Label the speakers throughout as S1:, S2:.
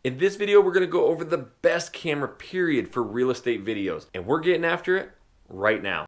S1: In this video, we're going to go over the best camera period for real estate videos, and we're getting after it right now.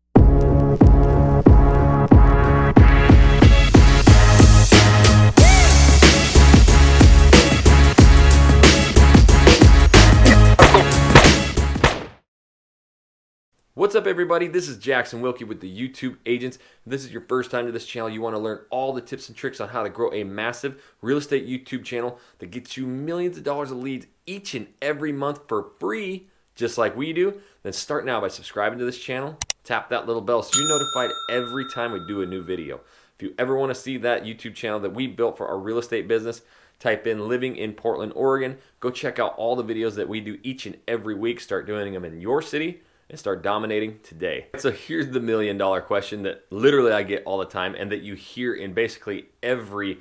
S1: What's up, everybody? This is Jackson Wilkie with the YouTube Agents. If this is your first time to this channel, you want to learn all the tips and tricks on how to grow a massive real estate YouTube channel that gets you millions of dollars of leads each and every month for free, just like we do, then start now by subscribing to this channel. Tap that little bell so you're notified every time we do a new video. If you ever want to see that YouTube channel that we built for our real estate business, type in living in Portland, Oregon. Go check out all the videos that we do each and every week. Start doing them in your city and start dominating today. So here's the million-dollar question that literally I get all the time and that you hear in basically every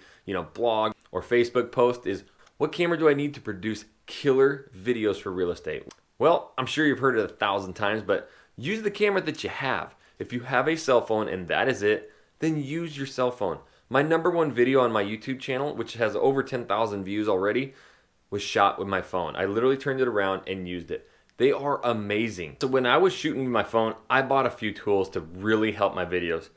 S1: blog or Facebook post is, what camera do I need to produce killer videos for real estate? Well, I'm sure you've heard it 1,000 times, but use the camera that you have. If you have a cell phone and that is it, then use your cell phone. My #1 video on my YouTube channel, which has over 10,000 views already, was shot with my phone. I literally turned it around and used it. They are amazing. So when I was shooting with my phone, I bought a few tools to really help my videos.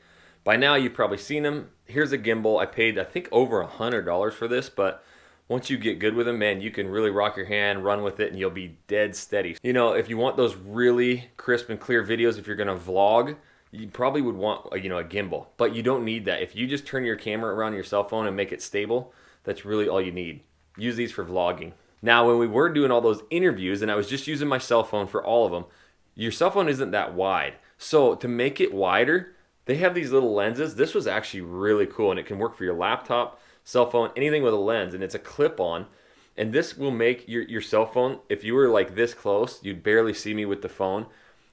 S1: By now, you've probably seen them. Here's a gimbal. I paid, I think, over $100 for this, but once you get good with them, man, you can really rock your hand, run with it, and you'll be dead steady. You know, if you want those really crisp and clear videos, if you're gonna vlog, you probably would want a gimbal, but you don't need that. If you just turn your camera around your cell phone and make it stable, that's really all you need. Use these for vlogging. Now, when we were doing all those interviews and I was just using my cell phone for all of them, your cell phone isn't that wide. So to make it wider, they have these little lenses. This was actually really cool, and it can work for your laptop, cell phone, anything with a lens, and it's a clip-on. And this will make your cell phone, if you were like this close, you'd barely see me with the phone.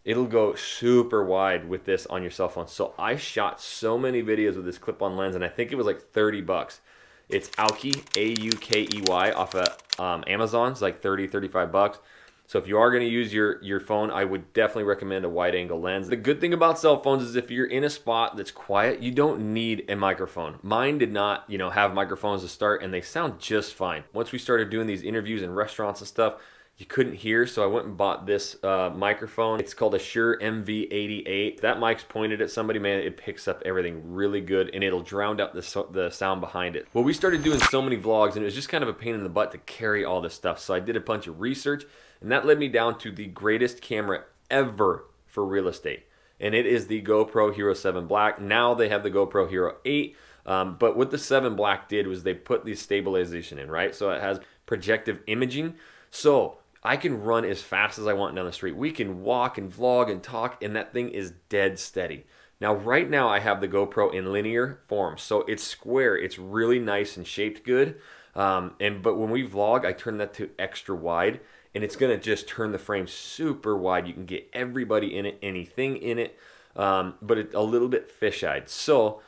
S1: It'll go super wide with this on your cell phone. So I shot so many videos with this clip-on lens, and I think it was like 30 bucks. It's Aukey, A-U-K-E-Y, off of Amazon. It's like 30, 35 bucks. So if you are going to use your phone, I would definitely recommend a wide angle lens. The good thing about cell phones is if you're in a spot that's quiet, you don't need a microphone. Mine did not, have microphones to start, and they sound just fine. Once we started doing these interviews in restaurants and stuff, you couldn't hear, so I went and bought this microphone. It's called a Shure MV88. If that mic's pointed at somebody, man, it picks up everything really good, and it'll drown out the sound behind it. Well, we started doing so many vlogs, and it was just kind of a pain in the butt to carry all this stuff, so I did a bunch of research, and that led me down to the greatest camera ever for real estate, and it is the GoPro Hero 7 Black. Now they have the GoPro Hero 8, but what the 7 Black did was they put the stabilization in, right? So it has projective imaging, so I can run as fast as I want down the street. We can walk and vlog and talk, and that thing is dead steady. Now, right now, I have the GoPro in linear form, so it's square. It's really nice and shaped good. But when we vlog, I turn that to extra wide, and it's gonna just turn the frame super wide. You can get everybody in it, anything in it, but it's a little bit fisheyed. So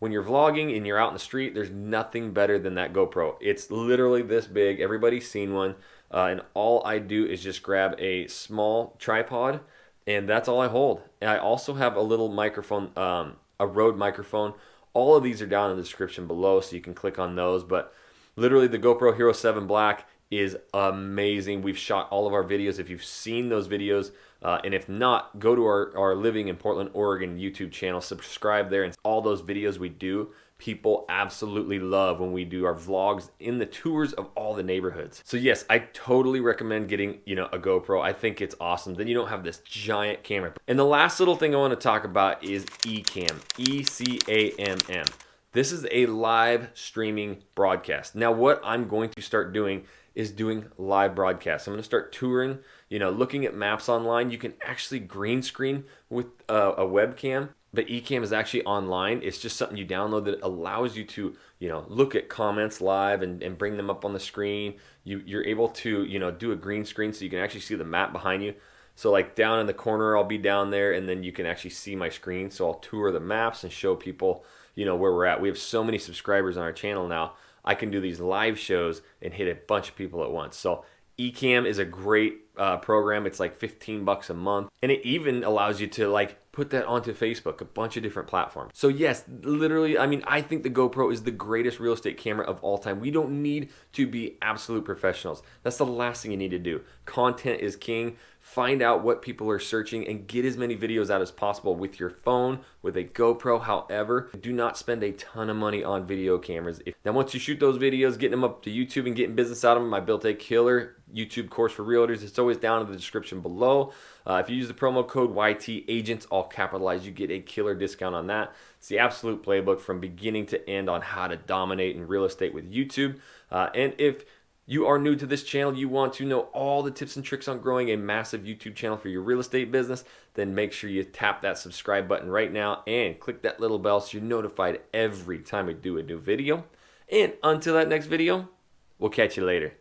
S1: when you're vlogging and you're out in the street, there's nothing better than that GoPro. It's literally this big. Everybody's seen one. And all I do is just grab a small tripod, and that's all I hold. And I also have a little microphone, a Rode microphone. All of these are down in the description below, so you can click on those. But literally, the GoPro Hero 7 Black is amazing. We've shot all of our videos. If you've seen those videos, and if not, go to our Living in Portland, Oregon YouTube channel, subscribe there, and all those videos we do, people absolutely love when we do our vlogs in the tours of all the neighborhoods. So yes, I totally recommend getting, a GoPro. I think it's awesome. Then you don't have this giant camera. And the last little thing I want to talk about is Ecamm, E-C-A-M-M. This is a live streaming broadcast. Now what I'm going to start doing is doing live broadcasts. I'm going to start touring, looking at maps online. You can actually green screen with a webcam. But Ecamm is actually online. It's just something you download that allows you to, look at comments live and bring them up on the screen. You're able to, do a green screen so you can actually see the map behind you. So like down in the corner, I'll be down there, and then you can actually see my screen. So I'll tour the maps and show people, where we're at. We have so many subscribers on our channel now. I can do these live shows and hit a bunch of people at once. So Ecamm is a great program. It's like 15 bucks a month, and it even allows you to like put that onto Facebook, a bunch of different platforms. So yes, literally, I mean, I think the GoPro is the greatest real estate camera of all time. We don't need to be absolute professionals. That's the last thing you need to do. Content is king. Find out what people are searching and get as many videos out as possible with your phone, with a GoPro. However, do not spend a ton of money on video cameras. Now, once you shoot those videos, getting them up to YouTube and getting business out of them, I built a killer YouTube course for realtors. It's always down in the description below. If you use the promo code YTAgents, all capitalized, you get a killer discount on that. It's the absolute playbook from beginning to end on how to dominate in real estate with YouTube. And if you are new to this channel, you want to know all the tips and tricks on growing a massive YouTube channel for your real estate business, then make sure you tap that subscribe button right now and click that little bell so you're notified every time we do a new video. And until that next video, we'll catch you later.